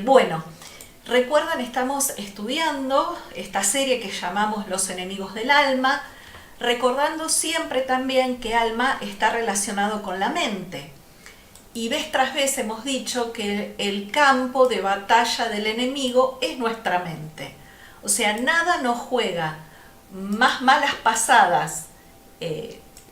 Bueno, recuerdan, estamos estudiando esta serie que llamamos Los enemigos del alma, recordando siempre también que alma está relacionado con la mente. Y vez tras vez hemos dicho que el campo de batalla del enemigo es nuestra mente. O sea, nada nos juega más malas pasadas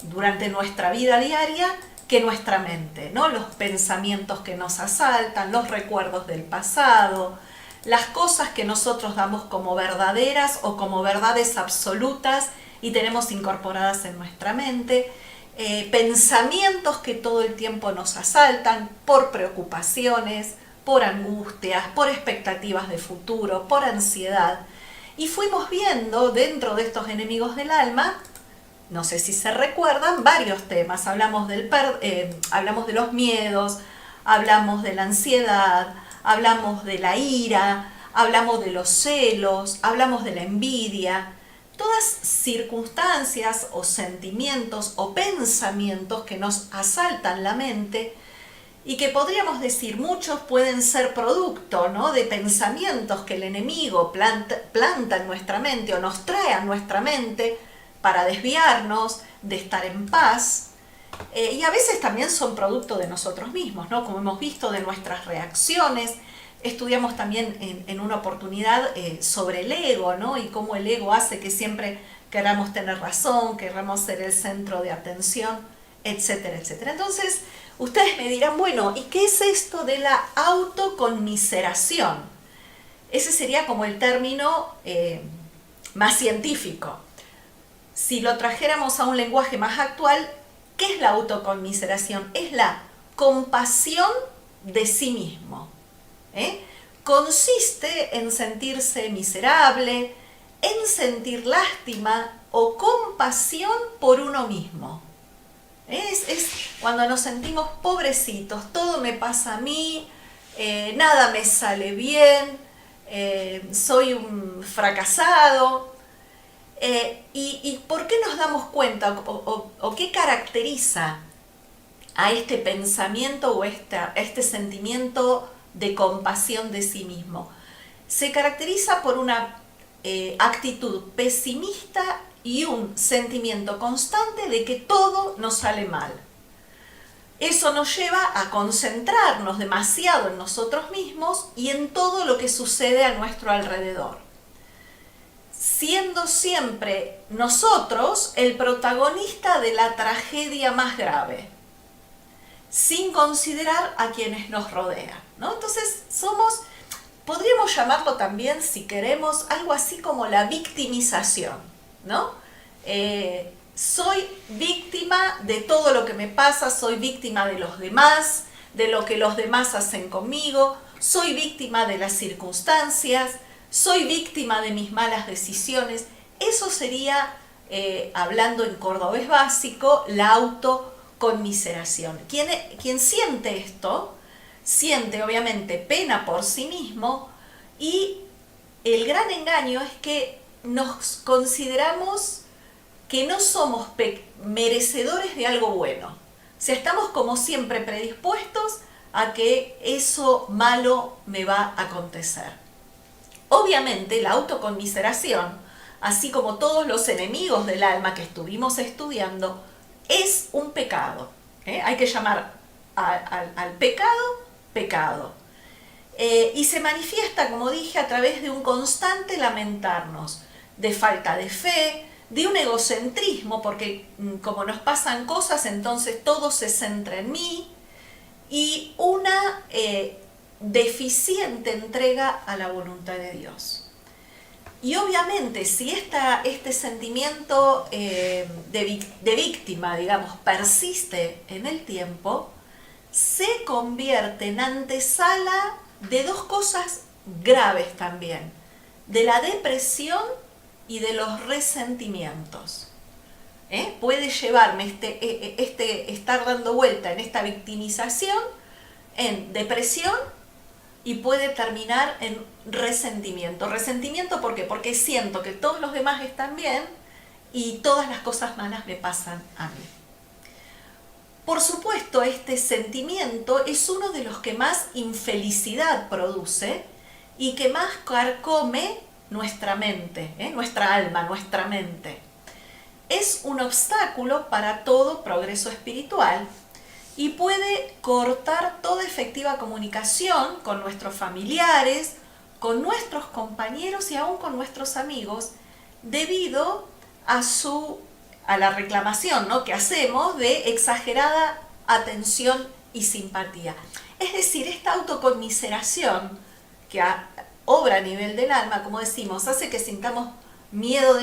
durante nuestra vida diaria que nuestra mente, ¿no? Los pensamientos que nos asaltan, los recuerdos del pasado, las cosas que nosotros damos como verdaderas o como verdades absolutas y tenemos incorporadas en nuestra mente, pensamientos que todo el tiempo nos asaltan por preocupaciones, por angustias, por expectativas de futuro, por ansiedad. Y fuimos viendo dentro de estos enemigos del alma, no sé si se recuerdan, varios temas. Hablamos de los miedos, hablamos de la ansiedad, hablamos de la ira, hablamos de los celos, hablamos de la envidia. Todas circunstancias o sentimientos o pensamientos que nos asaltan la mente y que podríamos decir muchos pueden ser producto, ¿no?, de pensamientos que el enemigo planta en nuestra mente o nos trae a nuestra mente para desviarnos de estar en paz, y a veces también son producto de nosotros mismos, ¿no? Como hemos visto, de nuestras reacciones. Estudiamos también en una oportunidad sobre el ego, ¿no? Y cómo el ego hace que siempre queramos tener razón, queramos ser el centro de atención, etcétera, etcétera. Entonces, ustedes me dirán, bueno, ¿y qué es esto de la autoconmiseración? Ese sería como el término más científico. Si lo trajéramos a un lenguaje más actual, ¿qué es la autoconmiseración? Es la compasión de sí mismo. Consiste en sentirse miserable, en sentir lástima o compasión por uno mismo. Es cuando nos sentimos pobrecitos, todo me pasa a mí, nada me sale bien, soy un fracasado. ¿Y por qué nos damos cuenta o qué caracteriza a este pensamiento o este sentimiento de compasión de sí mismo? Se caracteriza por una actitud pesimista y un sentimiento constante de que todo nos sale mal. Eso nos lleva a concentrarnos demasiado en nosotros mismos y en todo lo que sucede a nuestro alrededor, siendo siempre nosotros el protagonista de la tragedia más grave, sin considerar a quienes nos rodean, ¿no? Entonces podríamos llamarlo también, si queremos, algo así como la victimización, ¿no? Soy víctima de todo lo que me pasa, soy víctima de los demás, de lo que los demás hacen conmigo, soy víctima de las circunstancias, soy víctima de mis malas decisiones. Eso sería, hablando en cordobés básico, la autoconmiseración. Quien siente esto, siente obviamente pena por sí mismo, y el gran engaño es que nos consideramos que no somos merecedores de algo bueno. O sea, estamos como siempre predispuestos a que eso malo me va a acontecer. Obviamente la autoconmiseración, así como todos los enemigos del alma que estuvimos estudiando, es un pecado. Hay que llamar al pecado, pecado. Y se manifiesta, como dije, a través de un constante lamentarnos, de falta de fe, de un egocentrismo, porque como nos pasan cosas, entonces todo se centra en mí, y una deficiente entrega a la voluntad de Dios. Y obviamente si este sentimiento de víctima, digamos, persiste en el tiempo, se convierte en antesala de dos cosas graves también: de la depresión y de los resentimientos. Puede llevarme estar dando vuelta en esta victimización en depresión, y puede terminar en resentimiento. ¿Resentimiento por qué? Porque siento que todos los demás están bien y todas las cosas malas me pasan a mí. Por supuesto, este sentimiento es uno de los que más infelicidad produce y que más carcome nuestra mente, nuestra alma, nuestra mente. Es un obstáculo para todo progreso espiritual y puede cortar toda efectiva comunicación con nuestros familiares, con nuestros compañeros y aún con nuestros amigos, debido a la reclamación, ¿no?, que hacemos de exagerada atención y simpatía. Es decir, esta autoconmiseración que obra a nivel del alma, como decimos, hace que sintamos miedo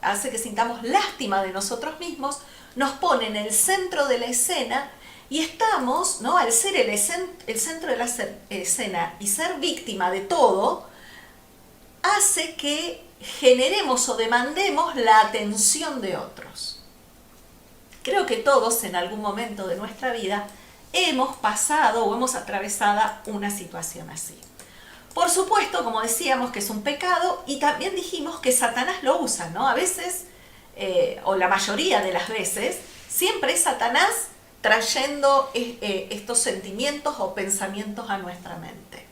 hace que sintamos lástima de nosotros mismos, nos pone en el centro de la escena y estamos, ¿no?, al ser el centro de la escena y ser víctima de todo, hace que generemos o demandemos la atención de otros. Creo que todos en algún momento de nuestra vida hemos pasado o hemos atravesado una situación así. Por supuesto, como decíamos, que es un pecado, y también dijimos que Satanás lo usa, ¿no? A veces, o la mayoría de las veces, siempre es Satanás trayendo estos sentimientos o pensamientos a nuestra mente.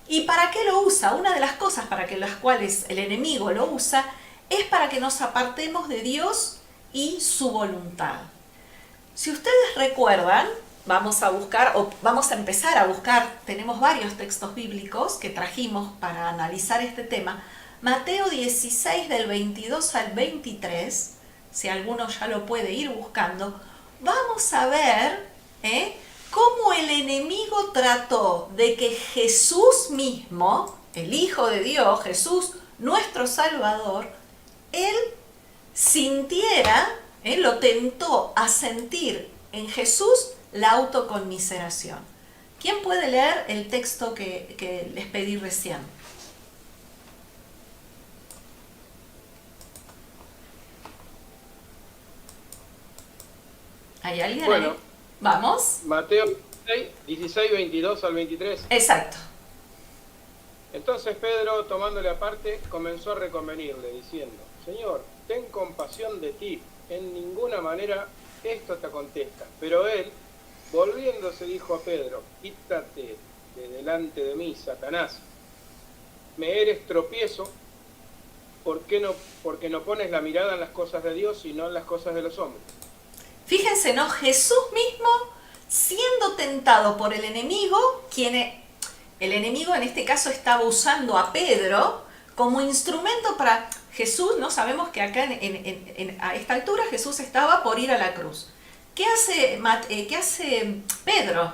¿Y para qué lo usa? Una de las cosas para las cuales el enemigo lo usa es para que nos apartemos de Dios y su voluntad. Si ustedes recuerdan, vamos a empezar a buscar, tenemos varios textos bíblicos que trajimos para analizar este tema. Mateo 16 del 22 al 23, si alguno ya lo puede ir buscando, vamos a ver cómo el enemigo trató de que Jesús mismo, el Hijo de Dios, Jesús, nuestro Salvador, él sintiera, lo tentó a sentir en Jesús la autoconmiseración. ¿Quién puede leer el texto que les pedí recién? ¿Hay alguien? Bueno, ahí? ¿Vamos? Mateo 16, 22 al 23. Exacto. Entonces Pedro, tomándole aparte, comenzó a reconvenirle, diciendo: Señor, ten compasión de ti, en ninguna manera esto te acontezca. Pero él, volviéndose, dijo a Pedro: Quítate de delante de mí, Satanás. Me eres tropiezo, porque no pones la mirada en las cosas de Dios, sino en las cosas de los hombres. Fíjense, ¿no? Jesús mismo siendo tentado por el enemigo, el enemigo en este caso estaba usando a Pedro como instrumento para Jesús, ¿no? Sabemos que acá a esta altura Jesús estaba por ir a la cruz. ¿Qué hace Pedro?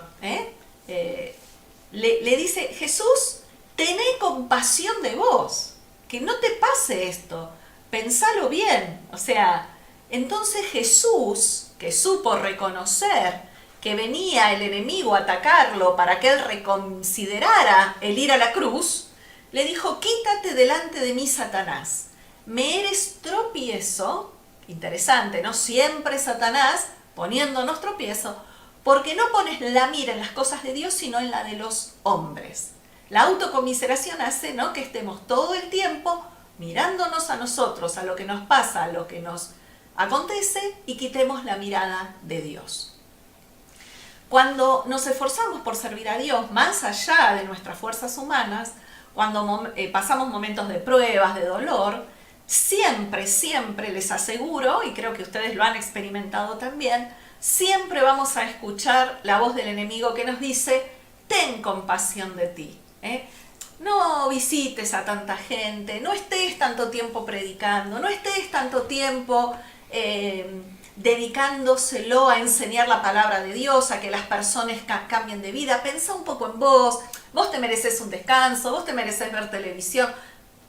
Le dice: Jesús, tené compasión de vos, que no te pase esto, pensalo bien. O sea, entonces Jesús, que supo reconocer que venía el enemigo a atacarlo para que él reconsiderara el ir a la cruz, le dijo: quítate delante de mí, Satanás, me eres tropiezo. Interesante, ¿no? Siempre Satanás poniéndonos tropiezo, porque no pones la mira en las cosas de Dios, sino en la de los hombres. La autocomiseración hace, ¿no?, que estemos todo el tiempo mirándonos a nosotros, a lo que nos pasa, a lo que nos acontece, y quitemos la mirada de Dios. Cuando nos esforzamos por servir a Dios más allá de nuestras fuerzas humanas, cuando pasamos momentos de pruebas, de dolor, siempre les aseguro, y creo que ustedes lo han experimentado también, siempre vamos a escuchar la voz del enemigo que nos dice: ten compasión de ti, no visites a tanta gente, no estés tanto tiempo predicando, no estés tanto tiempo dedicándoselo a enseñar la palabra de Dios, a que las personas cambien de vida. Pensá un poco en vos te mereces un descanso, vos te mereces ver televisión.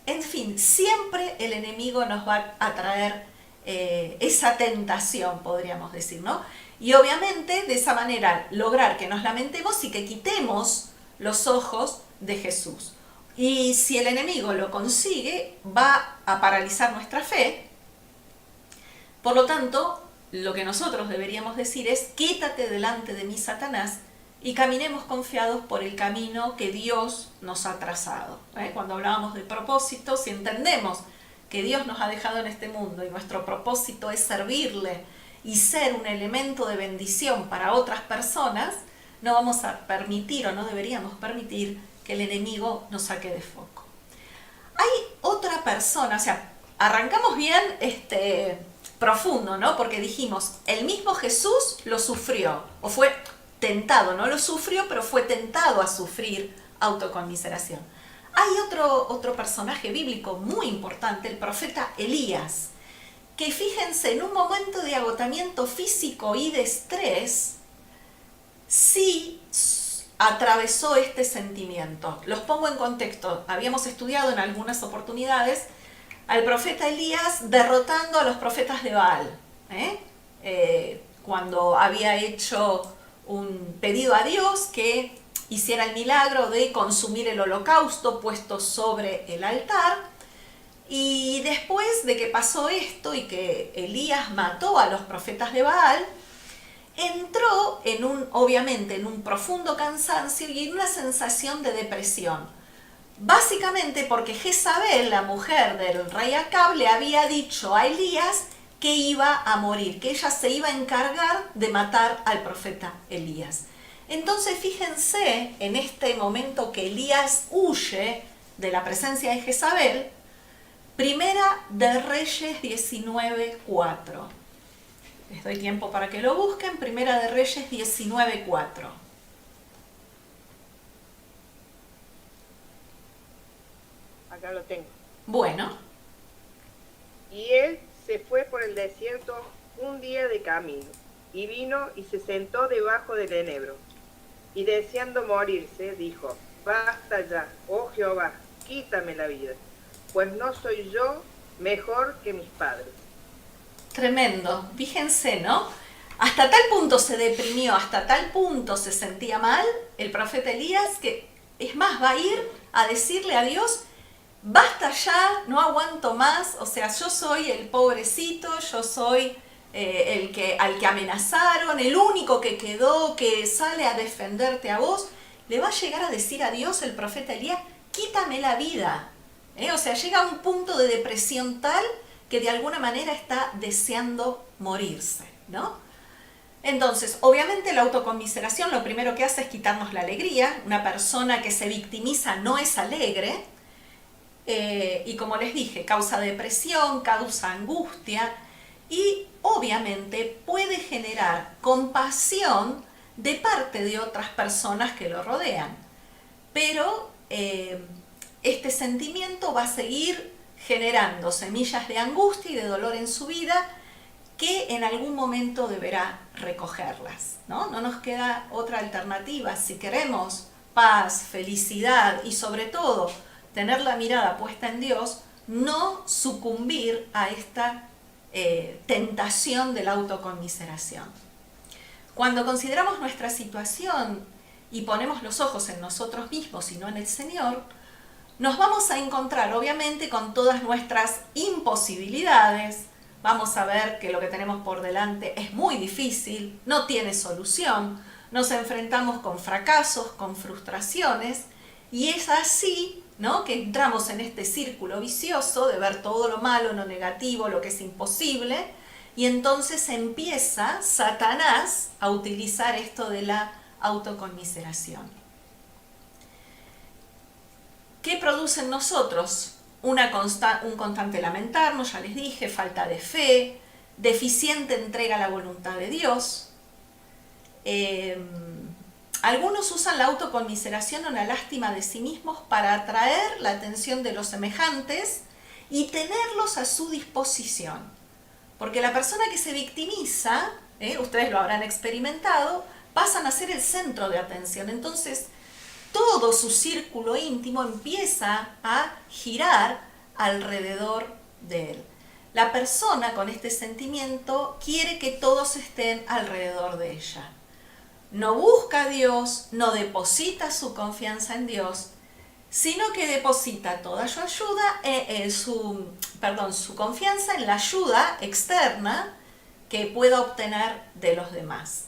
En fin, siempre el enemigo nos va a traer esa tentación, podríamos decir, ¿no? Y obviamente de esa manera lograr que nos lamentemos y que quitemos los ojos de Jesús. Y si el enemigo lo consigue, va a paralizar nuestra fe. Por lo tanto, lo que nosotros deberíamos decir es: quítate delante de mí, Satanás, y caminemos confiados por el camino que Dios nos ha trazado. Cuando hablábamos de propósito, si entendemos que Dios nos ha dejado en este mundo y nuestro propósito es servirle y ser un elemento de bendición para otras personas, no vamos a permitir o no deberíamos permitir que el enemigo nos saque de foco. Hay otra persona, o sea, arrancamos bien profundo, ¿no? Porque dijimos, el mismo Jesús lo sufrió, o fue tentado, no lo sufrió, pero fue tentado a sufrir autoconmiseración. Hay otro personaje bíblico muy importante, el profeta Elías, que fíjense, en un momento de agotamiento físico y de estrés, sí atravesó este sentimiento. Los pongo en contexto. Habíamos estudiado en algunas oportunidades al profeta Elías derrotando a los profetas de Baal, cuando había hecho un pedido a Dios que hiciera el milagro de consumir el holocausto puesto sobre el altar. Y después de que pasó esto y que Elías mató a los profetas de Baal, entró obviamente en un profundo cansancio y en una sensación de depresión. Básicamente porque Jezabel, la mujer del rey Acab, le había dicho a Elías que iba a morir, que ella se iba a encargar de matar al profeta Elías. Entonces fíjense en este momento que Elías huye de la presencia de Jezabel. Primera de Reyes 19:4. Les doy tiempo para que lo busquen. Primera de Reyes 19:4. Acá lo tengo. Bueno. Y él se fue por el desierto un día de camino, y vino y se sentó debajo del enebro. Y deseando morirse, dijo, basta ya, oh Jehová, quítame la vida, pues no soy yo mejor que mis padres. Tremendo, fíjense, ¿no? Hasta tal punto se deprimió, hasta tal punto se sentía mal el profeta Elías, que es más, va a ir a decirle a Dios, basta ya, no aguanto más, o sea, yo soy el pobrecito, yo soy al que amenazaron, el único que quedó, que sale a defenderte a vos. Le va a llegar a decir a Dios el profeta Elías, quítame la vida. O sea, llega a un punto de depresión tal que de alguna manera está deseando morirse, ¿no? Entonces, obviamente la autoconmiseración lo primero que hace es quitarnos la alegría. Una persona que se victimiza no es alegre, y como les dije, causa depresión, causa angustia, y obviamente puede generar compasión de parte de otras personas que lo rodean. Pero este sentimiento va a seguir generando semillas de angustia y de dolor en su vida, que en algún momento deberá recogerlas, ¿no? No nos queda otra alternativa. Si queremos paz, felicidad y sobre todo tener la mirada puesta en Dios, no sucumbir a esta tentación de la autoconmiseración. Cuando consideramos nuestra situación y ponemos los ojos en nosotros mismos y no en el Señor, nos vamos a encontrar obviamente con todas nuestras imposibilidades. Vamos a ver que lo que tenemos por delante es muy difícil, no tiene solución, nos enfrentamos con fracasos, con frustraciones, y es así, ¿no?, que entramos en este círculo vicioso de ver todo lo malo, lo negativo, lo que es imposible, y entonces empieza Satanás a utilizar esto de la autoconmiseración. ¿Qué produce en nosotros? Un constante lamentarnos, ya les dije, falta de fe, deficiente entrega a la voluntad de Dios. Algunos usan la autoconmiseración o la lástima de sí mismos para atraer la atención de los semejantes y tenerlos a su disposición. Porque la persona que se victimiza, ustedes lo habrán experimentado, pasan a ser el centro de atención. Entonces, todo su círculo íntimo empieza a girar alrededor de él. La persona con este sentimiento quiere que todos estén alrededor de ella. No busca a Dios, no deposita su confianza en Dios, sino que deposita toda su ayuda, su confianza en la ayuda externa que pueda obtener de los demás.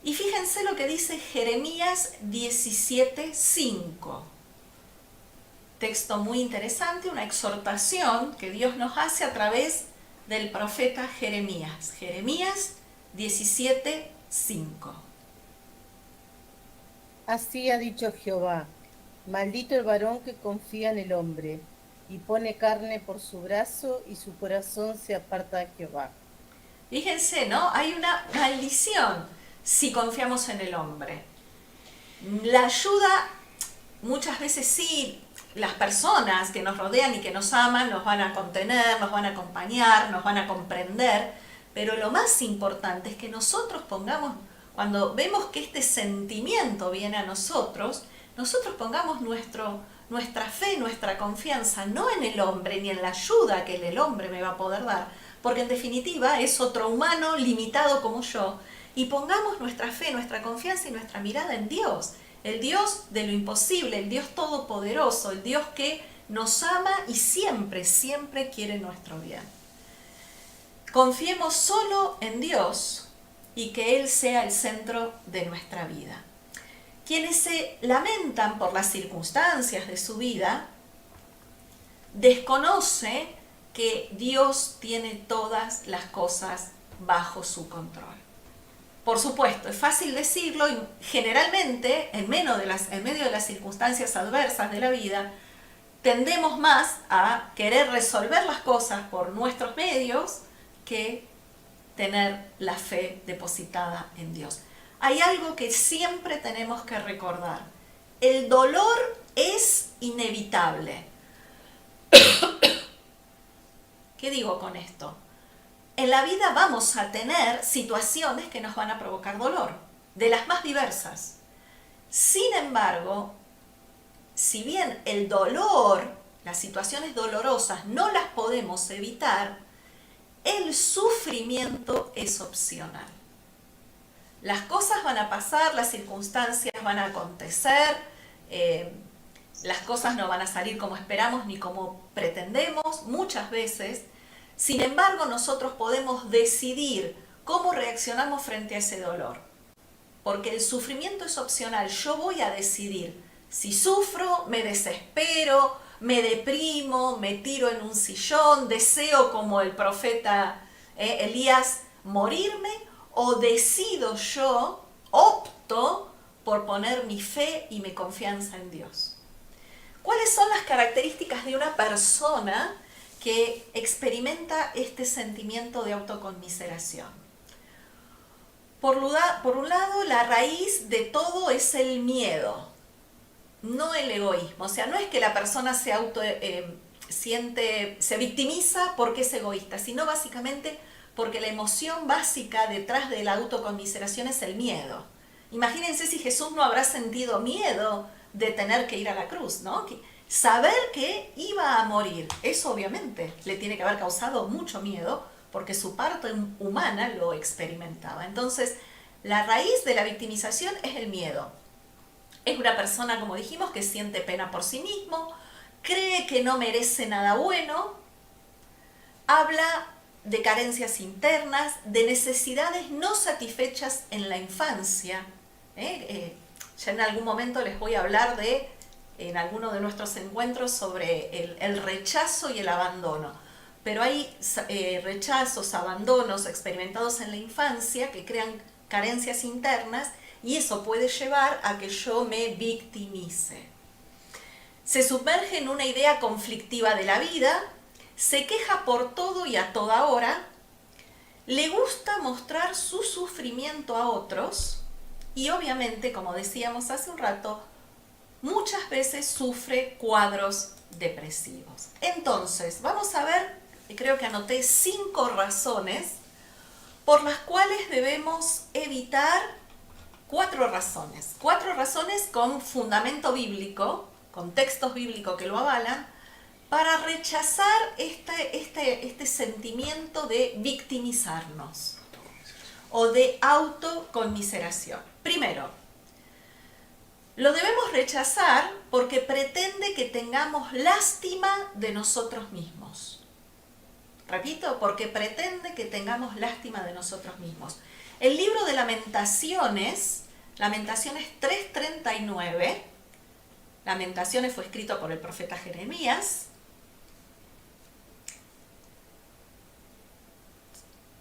Y fíjense lo que dice Jeremías 17:5. texto muy interesante, una exhortación que Dios nos hace a través del profeta Jeremías. Jeremías 17:5. Así ha dicho Jehová: maldito el varón que confía en el hombre, y pone carne por su brazo, y su corazón se aparta de Jehová. Fíjense, ¿no? Hay una maldición si confiamos en el hombre. La ayuda, muchas veces sí, las personas que nos rodean y que nos aman nos van a contener, nos van a acompañar, nos van a comprender, pero lo más importante es que nosotros pongamos, cuando vemos que este sentimiento viene a nosotros pongamos nuestra fe, nuestra confianza, no en el hombre ni en la ayuda que el hombre me va a poder dar, porque en definitiva es otro humano limitado como yo, y pongamos nuestra fe, nuestra confianza y nuestra mirada en Dios, el Dios de lo imposible, el Dios todopoderoso, el Dios que nos ama y siempre, siempre quiere nuestro bien. Confiemos solo en Dios y que Él sea el centro de nuestra vida. Quienes se lamentan por las circunstancias de su vida, desconocen que Dios tiene todas las cosas bajo su control. Por supuesto, es fácil decirlo y generalmente en medio de las circunstancias adversas de la vida, tendemos más a querer resolver las cosas por nuestros medios que tener la fe depositada en Dios. Hay algo que siempre tenemos que recordar. El dolor es inevitable. ¿Qué digo con esto? En la vida vamos a tener situaciones que nos van a provocar dolor, de las más diversas. Sin embargo, si bien el dolor, las situaciones dolorosas no las podemos evitar, el sufrimiento es opcional. Las cosas van a pasar, las circunstancias van a acontecer, las cosas no van a salir como esperamos ni como pretendemos muchas veces. Sin embargo, nosotros podemos decidir cómo reaccionamos frente a ese dolor. Porque el sufrimiento es opcional. Yo voy a decidir si sufro, me desespero, me deprimo, me tiro en un sillón, deseo como el profeta Elías morirme, o decido yo, opto por poner mi fe y mi confianza en Dios. ¿Cuáles son las características de una persona que experimenta este sentimiento de autoconmiseración? Por un lado, la raíz de todo es el miedo, no el egoísmo. O sea, no es que la persona se victimiza porque es egoísta, sino básicamente porque la emoción básica detrás de la autoconmiseración es el miedo. Imagínense si Jesús no habrá sentido miedo de tener que ir a la cruz, ¿no? Saber que iba a morir, eso obviamente le tiene que haber causado mucho miedo, porque su parte humana lo experimentaba. Entonces, la raíz de la victimización es el miedo. Es una persona, como dijimos, que siente pena por sí mismo, cree que no merece nada bueno, habla de carencias internas, de necesidades no satisfechas en la infancia. Ya en algún momento les voy a hablar en alguno de nuestros encuentros sobre el rechazo y el abandono. Pero hay rechazos, abandonos experimentados en la infancia que crean carencias internas y eso puede llevar a que yo me victimice. Se sumerge en una idea conflictiva de la vida, se queja por todo y a toda hora, le gusta mostrar su sufrimiento a otros y obviamente, como decíamos hace un rato, muchas veces sufre cuadros depresivos. Entonces, vamos a ver, creo que anoté 5 razones por las cuales debemos evitar 4 razones. 4 razones con fundamento bíblico, con textos bíblicos que lo avalan, para rechazar este sentimiento de victimizarnos o de autoconmiseración. Primero, lo debemos rechazar porque pretende que tengamos lástima de nosotros mismos. Repito, porque pretende que tengamos lástima de nosotros mismos. El libro de Lamentaciones 3:39, Lamentaciones fue escrito por el profeta Jeremías.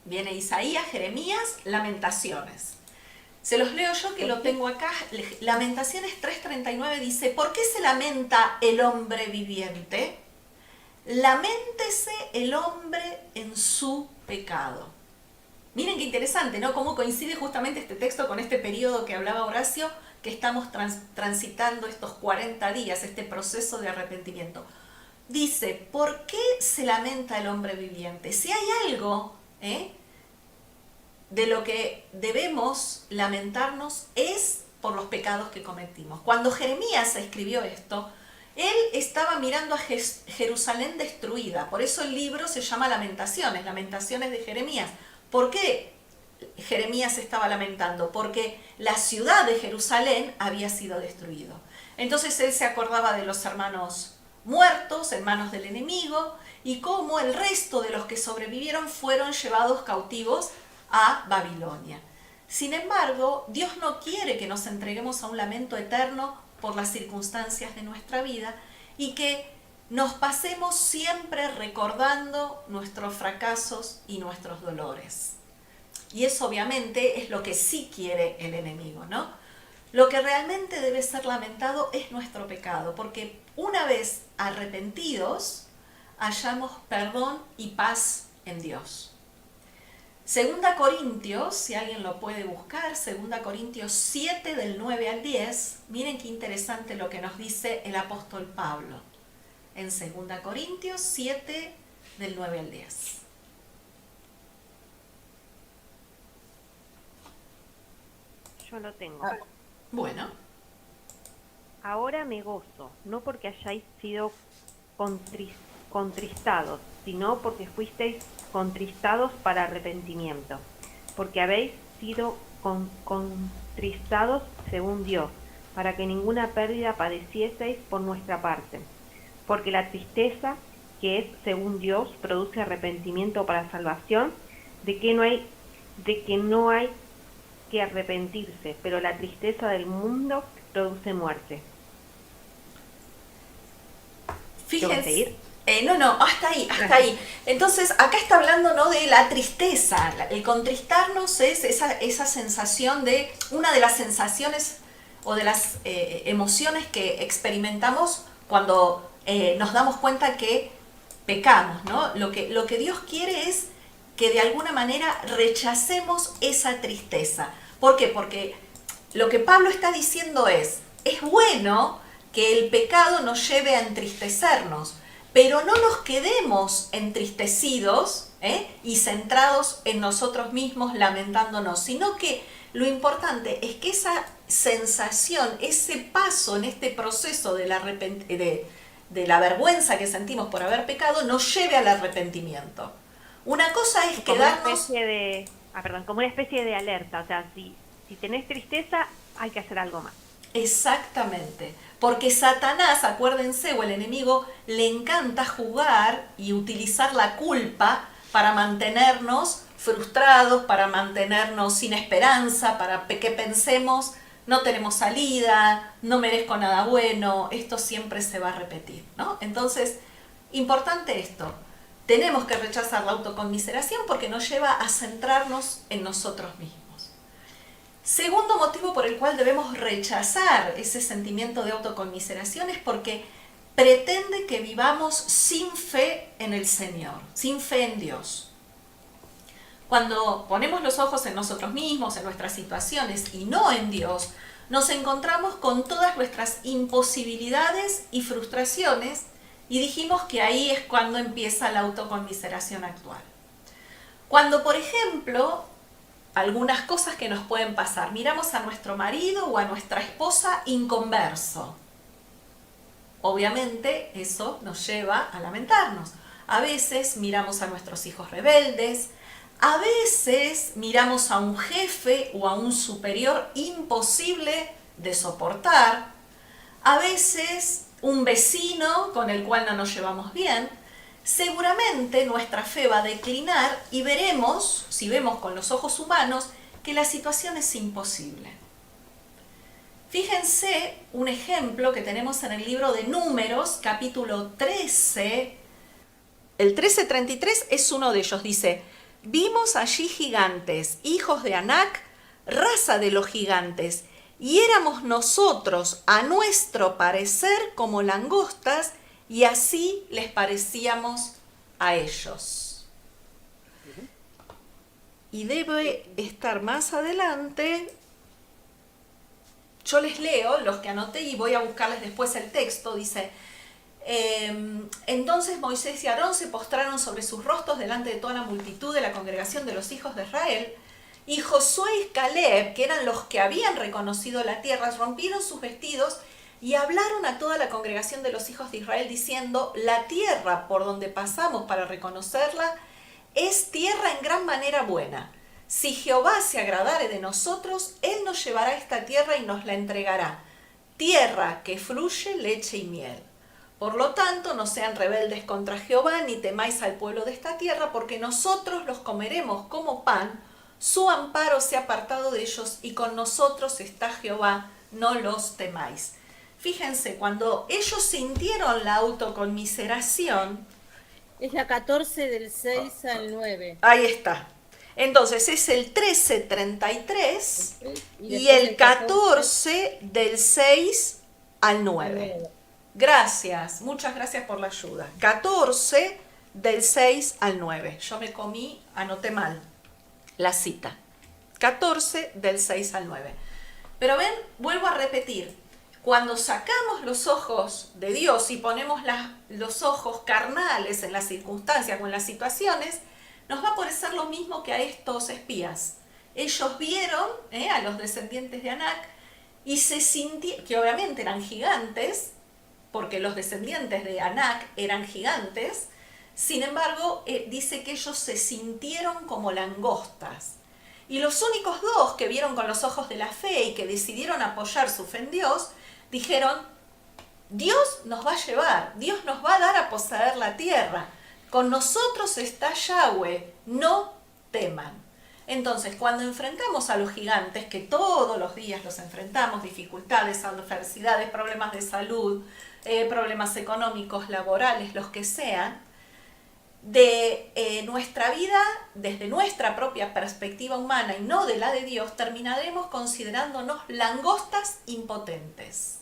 Viene Isaías, Jeremías, Lamentaciones. Se los leo yo que lo tengo acá. Lamentaciones 3:39 dice: ¿por qué se lamenta el hombre viviente? Laméntese el hombre en su pecado. Miren qué interesante, ¿no? Cómo coincide justamente este texto con este periodo que hablaba Horacio, que estamos transitando estos 40 días, este proceso de arrepentimiento. Dice: ¿por qué se lamenta el hombre viviente? Si hay algo de lo que debemos lamentarnos es por los pecados que cometimos. Cuando Jeremías escribió esto, él estaba mirando a Jerusalén destruida. Por eso el libro se llama Lamentaciones, Lamentaciones de Jeremías. ¿Por qué Jeremías estaba lamentando? Porque la ciudad de Jerusalén había sido destruida. Entonces él se acordaba de los hermanos muertos en manos del enemigo y cómo el resto de los que sobrevivieron fueron llevados cautivos a Babilonia. Sin embargo, Dios no quiere que nos entreguemos a un lamento eterno por las circunstancias de nuestra vida y que nos pasemos siempre recordando nuestros fracasos y nuestros dolores. Y eso obviamente es lo que sí quiere el enemigo, ¿no? Lo que realmente debe ser lamentado es nuestro pecado, porque una vez arrepentidos, hallamos perdón y paz en Dios. Segunda Corintios, si alguien lo puede buscar, Segunda Corintios 7 del 9 al 10, miren qué interesante lo que nos dice el apóstol Pablo. En Segunda Corintios 7 del 9 al 10. Yo lo tengo. Bueno. Ahora me gozo, no porque hayáis sido contristados, sino porque fuisteis contristados para arrepentimiento, porque habéis sido contristados según Dios, para que ninguna pérdida padecieseis por nuestra parte, porque la tristeza, que es según Dios, produce arrepentimiento para salvación, de que no hay que arrepentirse, pero la tristeza del mundo produce muerte. Fíjense. No, hasta ahí. Entonces, acá está hablando, ¿no?, de la tristeza. El contristarnos es esa sensación de, una de las sensaciones o de las emociones que experimentamos cuando nos damos cuenta que pecamos, ¿no? Lo que Dios quiere es que de alguna manera rechacemos esa tristeza. ¿Por qué? Porque lo que Pablo está diciendo es bueno que el pecado nos lleve a entristecernos, pero no nos quedemos entristecidos y centrados en nosotros mismos lamentándonos, sino que lo importante es que esa sensación, ese paso en este proceso de la vergüenza que sentimos por haber pecado, nos lleve al arrepentimiento. Una cosa es como quedarnos... como una especie de alerta, o sea, si tenés tristeza, hay que hacer algo más. Exactamente, porque Satanás, acuérdense, o el enemigo, le encanta jugar y utilizar la culpa para mantenernos frustrados, para mantenernos sin esperanza, para que pensemos, no tenemos salida, no merezco nada bueno, esto siempre se va a repetir, ¿no? Entonces, importante esto, tenemos que rechazar la autoconmiseración porque nos lleva a centrarnos en nosotros mismos. Segundo motivo por el cual debemos rechazar ese sentimiento de autoconmiseración es porque pretende que vivamos sin fe en el Señor, sin fe en Dios. Cuando ponemos los ojos en nosotros mismos, en nuestras situaciones y no en Dios, nos encontramos con todas nuestras imposibilidades y frustraciones y dijimos que ahí es cuando empieza la autoconmiseración actual. Cuando, por ejemplo, algunas cosas que nos pueden pasar, miramos a nuestro marido o a nuestra esposa inconverso. Obviamente eso nos lleva a lamentarnos. A veces miramos a nuestros hijos rebeldes, a veces miramos a un jefe o a un superior imposible de soportar, a veces un vecino con el cual no nos llevamos bien. Seguramente nuestra fe va a declinar y veremos, si vemos con los ojos humanos, que la situación es imposible. Fíjense un ejemplo que tenemos en el libro de Números, capítulo 13. El 13:33 es uno de ellos. Dice, vimos allí gigantes, hijos de Anac, raza de los gigantes, y éramos nosotros, a nuestro parecer, como langostas, y así les parecíamos a ellos. Y debe estar más adelante. Yo les leo los que anoté y voy a buscarles después el texto. Dice, entonces Moisés y Aarón se postraron sobre sus rostros delante de toda la multitud de la congregación de los hijos de Israel, y Josué y Caleb, que eran los que habían reconocido la tierra, rompieron sus vestidos y hablaron a toda la congregación de los hijos de Israel diciendo, la tierra por donde pasamos para reconocerla es tierra en gran manera buena. Si Jehová se agradare de nosotros, Él nos llevará a esta tierra y nos la entregará. Tierra que fluye leche y miel. Por lo tanto, no sean rebeldes contra Jehová, ni temáis al pueblo de esta tierra, porque nosotros los comeremos como pan, su amparo se ha apartado de ellos, y con nosotros está Jehová, no los temáis. Fíjense, cuando ellos sintieron la autoconmiseración... Es la 14 del 6 al 9. Ahí está. Entonces es el 13:33 y el 14 del 6 al 9. Gracias, muchas gracias por la ayuda. 14 del 6 al 9. Yo me comí, anoté mal la cita. 14 del 6 al 9. Pero ven, vuelvo a repetir. Cuando sacamos los ojos de Dios y ponemos los ojos carnales en las circunstancias o en las situaciones, nos va a parecer lo mismo que a estos espías. Ellos vieron a los descendientes de Anac y se sintieron, que obviamente eran gigantes, porque los descendientes de Anac eran gigantes. Sin embargo, dice que ellos se sintieron como langostas. Y los únicos dos que vieron con los ojos de la fe y que decidieron apoyar su fe en Dios, dijeron, Dios nos va a llevar, Dios nos va a dar a poseer la tierra. Con nosotros está Yahweh, no teman. Entonces, cuando enfrentamos a los gigantes, que todos los días los enfrentamos, dificultades, adversidades, problemas de salud, problemas económicos, laborales, los que sean, de nuestra vida, desde nuestra propia perspectiva humana y no de la de Dios, terminaremos considerándonos langostas impotentes.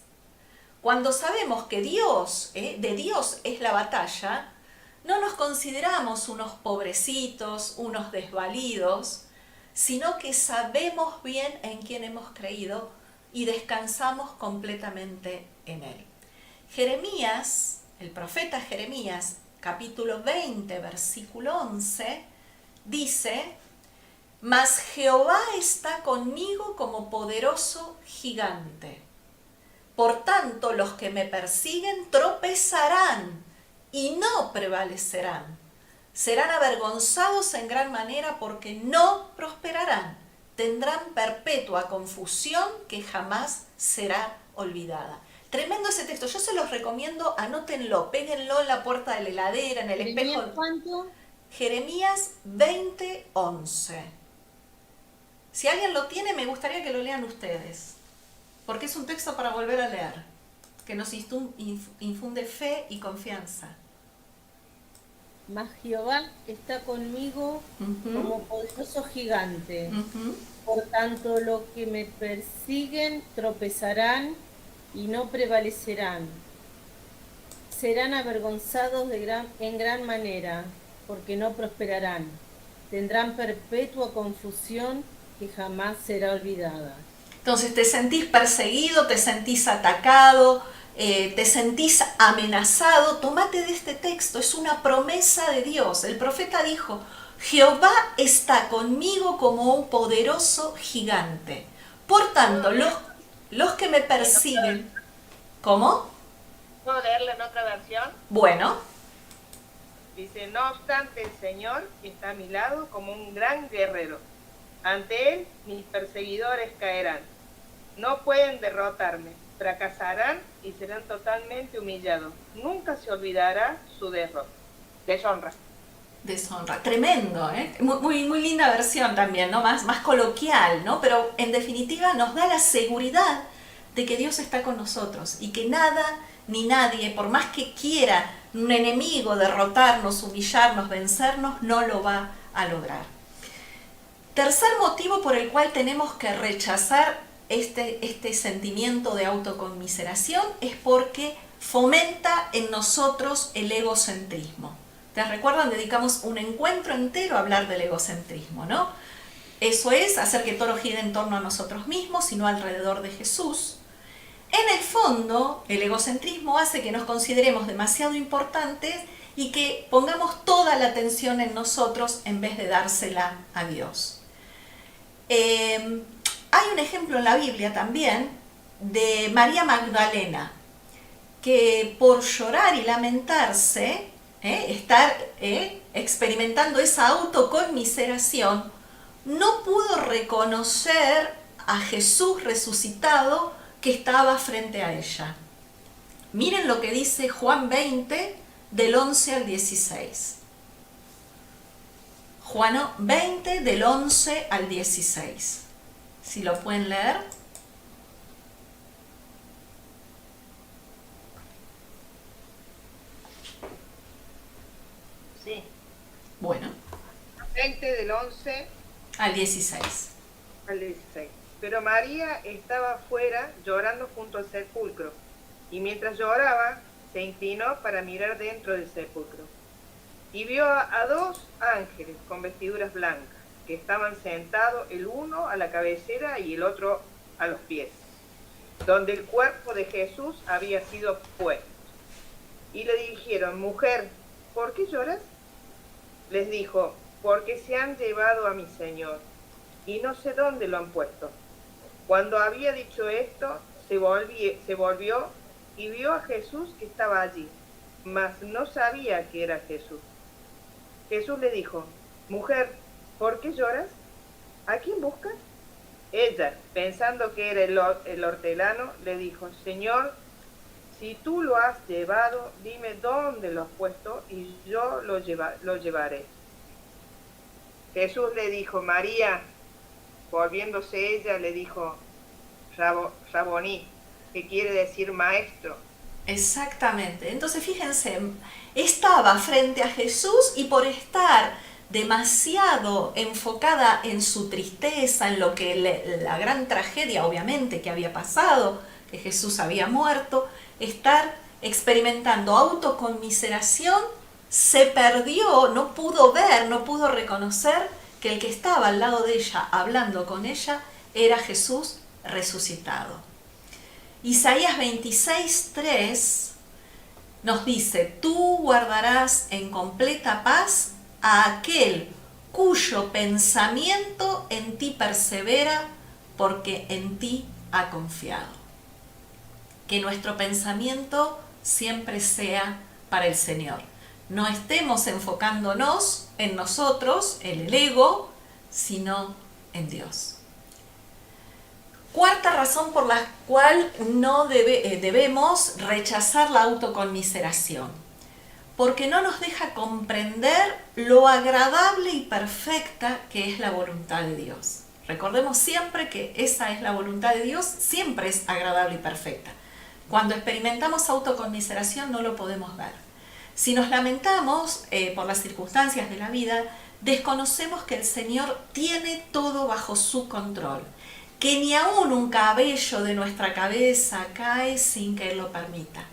Cuando sabemos que Dios, de Dios es la batalla, no nos consideramos unos pobrecitos, unos desvalidos, sino que sabemos bien en quién hemos creído y descansamos completamente en Él. Jeremías, el profeta Jeremías, capítulo 20, versículo 11, dice, mas Jehová está conmigo como poderoso gigante. Por tanto, los que me persiguen tropezarán y no prevalecerán. Serán avergonzados en gran manera porque no prosperarán. Tendrán perpetua confusión que jamás será olvidada. Tremendo ese texto, yo se los recomiendo, anótenlo, péguenlo en la puerta de la heladera, en el espejo. ¿Cuánto? Jeremías 20:11. Si alguien lo tiene, me gustaría que lo lean ustedes, porque es un texto para volver a leer, que nos infunde fe y confianza. Mas Jehová está conmigo como poderoso gigante. Por tanto, los que me persiguen tropezarán y no prevalecerán. Serán avergonzados en gran manera, porque no prosperarán. Tendrán perpetua confusión que jamás será olvidada. Entonces te sentís perseguido, te sentís atacado, te sentís amenazado. Tomate de este texto, es una promesa de Dios. El profeta dijo, Jehová está conmigo como un poderoso gigante. Por tanto, los que me persiguen... ¿Cómo? ¿Puedo leerla en otra versión? Bueno. Dice, no obstante el Señor está a mi lado como un gran guerrero. Ante Él mis perseguidores caerán. No pueden derrotarme. Fracasarán y serán totalmente humillados. Nunca se olvidará su deshonra. Deshonra. Tremendo, ¿eh? Muy linda versión también, ¿no? Más coloquial, ¿no? Pero en definitiva nos da la seguridad de que Dios está con nosotros y que nada ni nadie, por más que quiera un enemigo derrotarnos, humillarnos, vencernos, no lo va a lograr. Tercer motivo por el cual tenemos que rechazar este sentimiento de autoconmiseración es porque fomenta en nosotros el egocentrismo. ¿Te recuerdan? Dedicamos un encuentro entero a hablar del egocentrismo, ¿no? Eso es hacer que todo gire en torno a nosotros mismos y no alrededor de Jesús. En el fondo, el egocentrismo hace que nos consideremos demasiado importantes y que pongamos toda la atención en nosotros en vez de dársela a Dios. Hay un ejemplo en la Biblia también de María Magdalena, que por llorar y lamentarse, estar experimentando esa autoconmiseración, no pudo reconocer a Jesús resucitado que estaba frente a ella. Miren lo que dice Juan 20, del 11 al 16. Juan 20, del 11 al 16. Si lo pueden leer. Sí. Bueno, 20 del 11 al 16. al 16. Pero María estaba afuera llorando junto al sepulcro, y mientras lloraba, se inclinó para mirar dentro del sepulcro. Y vio a dos ángeles con vestiduras blancas, que estaban sentados el uno a la cabecera y el otro a los pies, donde el cuerpo de Jesús había sido puesto. Y le dijeron: mujer, ¿por qué lloras? Les dijo: porque se han llevado a mi Señor, y no sé dónde lo han puesto. Cuando había dicho esto, se volvió y vio a Jesús que estaba allí, mas no sabía que era Jesús. Jesús le dijo: mujer, ¿por qué lloras? ¿A quién buscas? Ella, pensando que era el hortelano, le dijo: Señor, si tú lo has llevado, dime dónde lo has puesto y yo lo llevaré. Jesús le dijo: María. Volviéndose ella, le dijo: Raboní, que quiere decir maestro. Exactamente. Entonces fíjense, estaba frente a Jesús y por estar demasiado enfocada en su tristeza, en lo que la gran tragedia obviamente que había pasado, que Jesús había muerto, estar experimentando autoconmiseración, se perdió, no pudo ver, no pudo reconocer que el que estaba al lado de ella, hablando con ella, era Jesús resucitado. Isaías 26:3 nos dice: tú guardarás en completa paz a aquel cuyo pensamiento en ti persevera, porque en ti ha confiado. Que nuestro pensamiento siempre sea para el Señor. No estemos enfocándonos en nosotros, en el ego, sino en Dios. Cuarta razón por la cual no debemos rechazar la autoconmiseración. Porque no nos deja comprender lo agradable y perfecta que es la voluntad de Dios. Recordemos siempre que esa es la voluntad de Dios, siempre es agradable y perfecta. Cuando experimentamos autoconmiseración no lo podemos ver. Si nos lamentamos por las circunstancias de la vida, desconocemos que el Señor tiene todo bajo su control, que ni aún un cabello de nuestra cabeza cae sin que Él lo permita.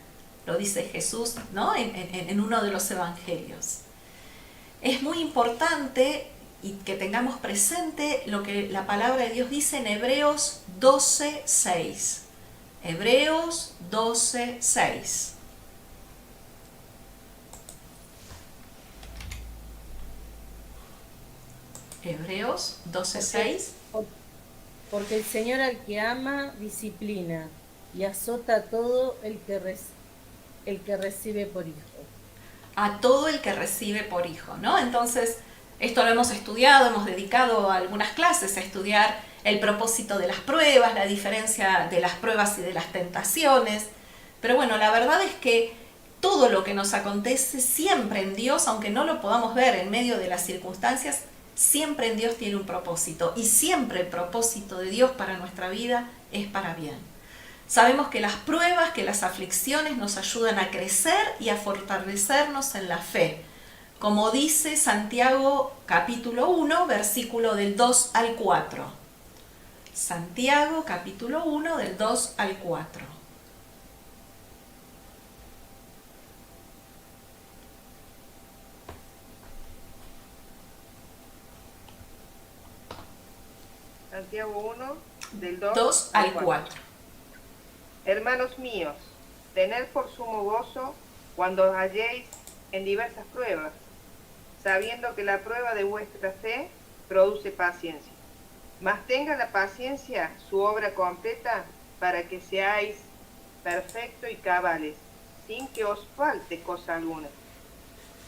Lo dice Jesús, ¿no? en uno de los evangelios. Es muy importante y que tengamos presente lo que la palabra de Dios dice en Hebreos 12:6. Hebreos 12:6. Hebreos 12:6. Porque el Señor al que ama disciplina y azota a todo el que recibe por hijo. A todo el que recibe por hijo, ¿no? Entonces, esto lo hemos estudiado, hemos dedicado algunas clases a estudiar el propósito de las pruebas, la diferencia de las pruebas y de las tentaciones. Pero bueno, la verdad es que todo lo que nos acontece siempre en Dios, aunque no lo podamos ver en medio de las circunstancias, siempre en Dios tiene un propósito. Y siempre el propósito de Dios para nuestra vida es para bien. Sabemos que las pruebas, que las aflicciones nos ayudan a crecer y a fortalecernos en la fe. Como dice Santiago capítulo 1, versículo del 2 al 4. Santiago capítulo 1, del 2 al 4. Santiago 1, del 2, 2 al 4. Hermanos míos, tened por sumo gozo cuando os halléis en diversas pruebas, sabiendo que la prueba de vuestra fe produce paciencia. Mas tenga la paciencia su obra completa para que seáis perfectos y cabales, sin que os falte cosa alguna.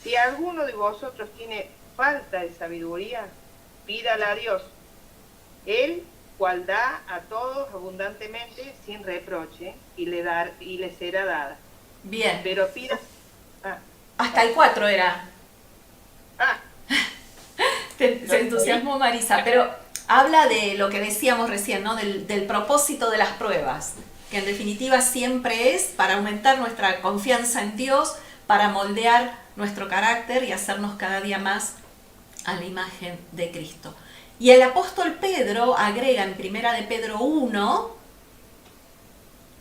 Si alguno de vosotros tiene falta de sabiduría, pídala a Dios, Él cual da a todos abundantemente sin reproche, y le será dada. Bien. Pero pida... Hasta el 4 era. Ah, Se entusiasmó Marisa, pero habla de lo que decíamos recién, ¿no? Del propósito de las pruebas, que en definitiva siempre es para aumentar nuestra confianza en Dios, para moldear nuestro carácter y hacernos cada día más a la imagen de Cristo. Y el apóstol Pedro agrega en 1 de Pedro 1,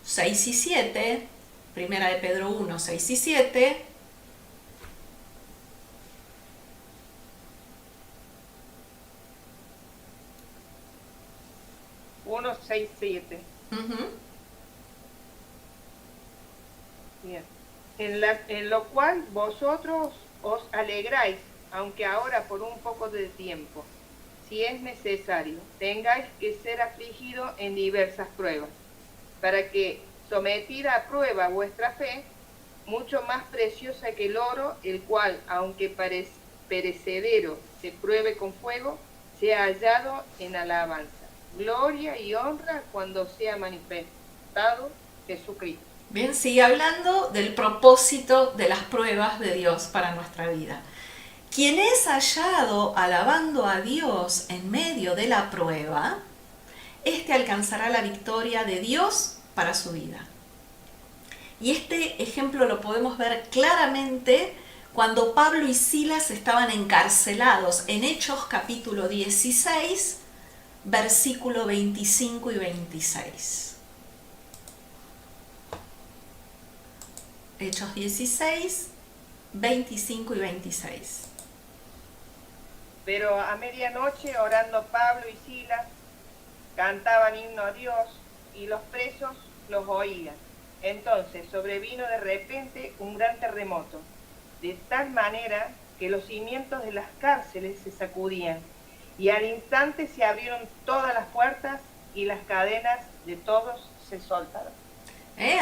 6 y 7, 1 de Pedro 1, 6 y 7, uno, 6, 7. uh-huh. Bien. En lo cual vosotros os alegráis, aunque ahora por un poco de tiempo, si es necesario, tengáis que ser afligidos en diversas pruebas, para que, sometida a prueba vuestra fe, mucho más preciosa que el oro, el cual, aunque perecedero, se pruebe con fuego, sea hallado en alabanza, gloria y honra cuando sea manifestado Jesucristo. Bien, sigue hablando del propósito de las pruebas de Dios para nuestra vida. Quien es hallado alabando a Dios en medio de la prueba, este alcanzará la victoria de Dios para su vida. Y este ejemplo lo podemos ver claramente cuando Pablo y Silas estaban encarcelados en Hechos capítulo 16, versículo 25 y 26. Hechos 16, 25 y 26. Pero a medianoche, orando Pablo y Silas, cantaban himno a Dios, y los presos los oían. Entonces sobrevino de repente un gran terremoto, de tal manera que los cimientos de las cárceles se sacudían, y al instante se abrieron todas las puertas y las cadenas de todos se soltaron.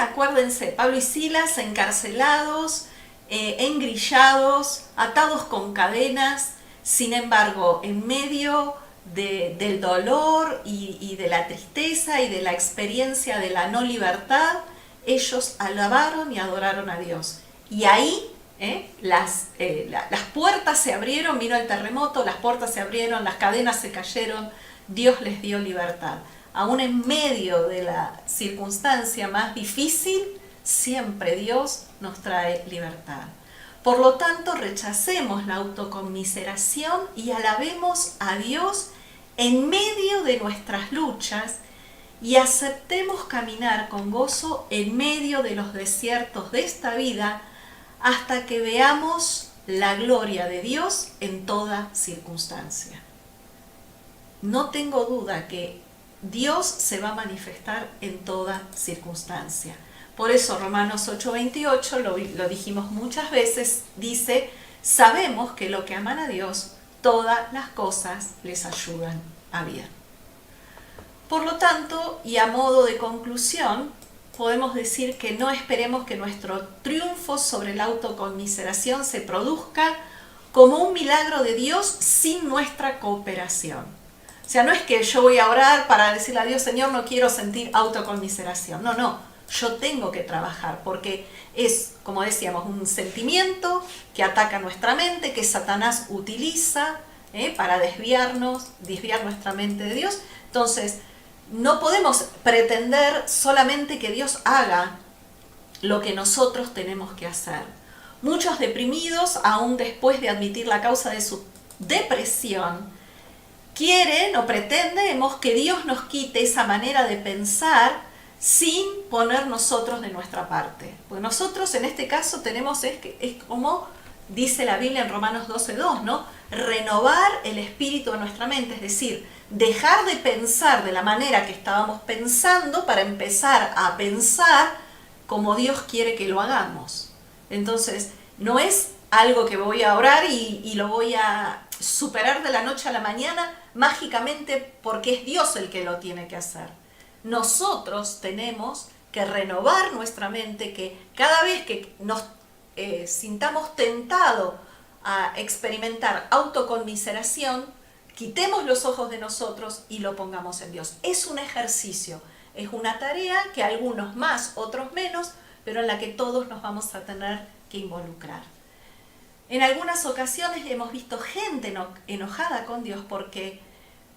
Acuérdense, Pablo y Silas encarcelados, engrillados, atados con cadenas. Sin embargo, en medio del dolor y de la tristeza y de la experiencia de la no libertad, ellos alabaron y adoraron a Dios. Y ahí las puertas se abrieron, vino el terremoto, las puertas se abrieron, las cadenas se cayeron, Dios les dio libertad. Aún en medio de la circunstancia más difícil, siempre Dios nos trae libertad. Por lo tanto, rechacemos la autoconmiseración y alabemos a Dios en medio de nuestras luchas y aceptemos caminar con gozo en medio de los desiertos de esta vida hasta que veamos la gloria de Dios en toda circunstancia. No tengo duda que Dios se va a manifestar en toda circunstancia. Por eso Romanos 8:28, lo dijimos muchas veces, dice, sabemos que lo que aman a Dios, todas las cosas les ayudan a bien. Por lo tanto, y a modo de conclusión, podemos decir que no esperemos que nuestro triunfo sobre la autoconmiseración se produzca como un milagro de Dios sin nuestra cooperación. O sea, no es que yo voy a orar para decirle a Dios, Señor, no quiero sentir autoconmiseración. No. Yo tengo que trabajar porque es, como decíamos, un sentimiento que ataca nuestra mente, que Satanás utiliza para desviar nuestra mente de Dios. Entonces, no podemos pretender solamente que Dios haga lo que nosotros tenemos que hacer. Muchos deprimidos, aún después de admitir la causa de su depresión, quieren o pretendemos que Dios nos quite esa manera de pensar sin poner nosotros de nuestra parte. Pues nosotros en este caso tenemos, es como dice la Biblia en Romanos 12:2, ¿no? Renovar el espíritu de nuestra mente, es decir, dejar de pensar de la manera que estábamos pensando para empezar a pensar como Dios quiere que lo hagamos. Entonces, no es algo que voy a orar y lo voy a superar de la noche a la mañana mágicamente porque es Dios el que lo tiene que hacer. Nosotros tenemos que renovar nuestra mente, que cada vez que nos sintamos tentados a experimentar autoconmiseración, quitemos los ojos de nosotros y lo pongamos en Dios. Es un ejercicio, es una tarea que algunos más, otros menos, pero en la que todos nos vamos a tener que involucrar. En algunas ocasiones hemos visto gente enojada con Dios porque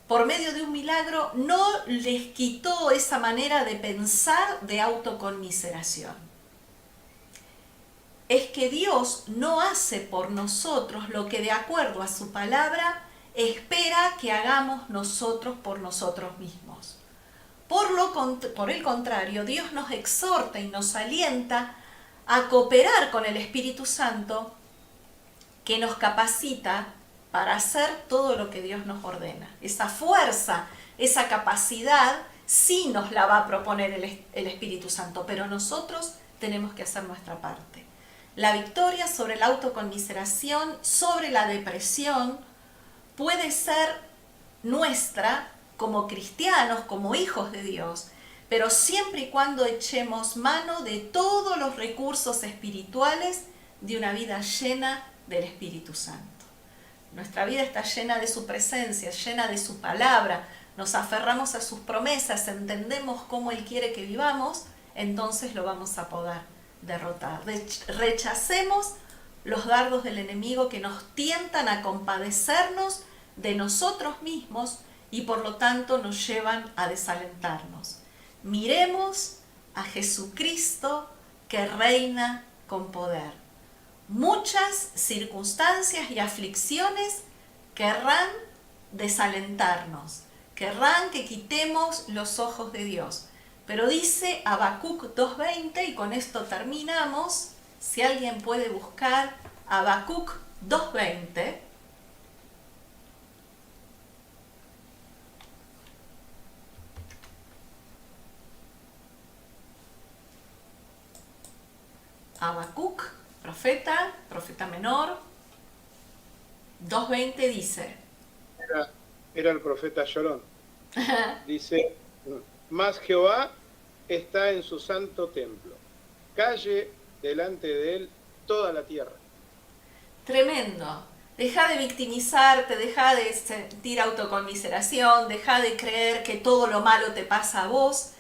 por medio de un milagro no les quitó esa manera de pensar de autoconmiseración. Es que Dios no hace por nosotros lo que de acuerdo a su palabra espera que hagamos nosotros por nosotros mismos. Por el contrario, Dios nos exhorta y nos alienta a cooperar con el Espíritu Santo que nos capacita para hacer todo lo que Dios nos ordena. Esa fuerza, esa capacidad, sí nos la va a proponer el Espíritu Santo, pero nosotros tenemos que hacer nuestra parte. La victoria sobre la autoconmiseración, sobre la depresión, puede ser nuestra como cristianos, como hijos de Dios, pero siempre y cuando echemos mano de todos los recursos espirituales de una vida llena del Espíritu Santo. Nuestra vida está llena de su presencia, llena de su palabra, nos aferramos a sus promesas, entendemos cómo Él quiere que vivamos, entonces lo vamos a poder derrotar. Rechacemos los dardos del enemigo que nos tientan a compadecernos de nosotros mismos y por lo tanto nos llevan a desalentarnos. Miremos a Jesucristo que reina con poder. Muchas circunstancias y aflicciones querrán desalentarnos, querrán que quitemos los ojos de Dios. Pero dice Habacuc 2:20, y con esto terminamos, si alguien puede buscar Habacuc 2:20. Habacuc, profeta menor, 2:20 dice. Era el profeta llorón. Dice, mas Jehová está en su santo templo, calle delante de él toda la tierra. Tremendo. Deja de victimizarte, deja de sentir autoconmiseración, deja de creer que todo lo malo te pasa a vos.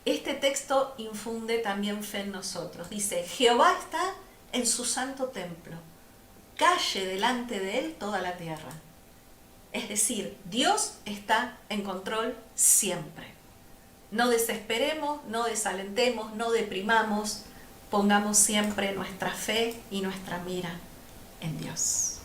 Este texto infunde también fe en nosotros. Dice, Jehová está en su santo templo, calle delante de él toda la tierra. Es decir, Dios está en control siempre. No desesperemos, no desalentemos, no deprimamos, pongamos siempre nuestra fe y nuestra mira en Dios.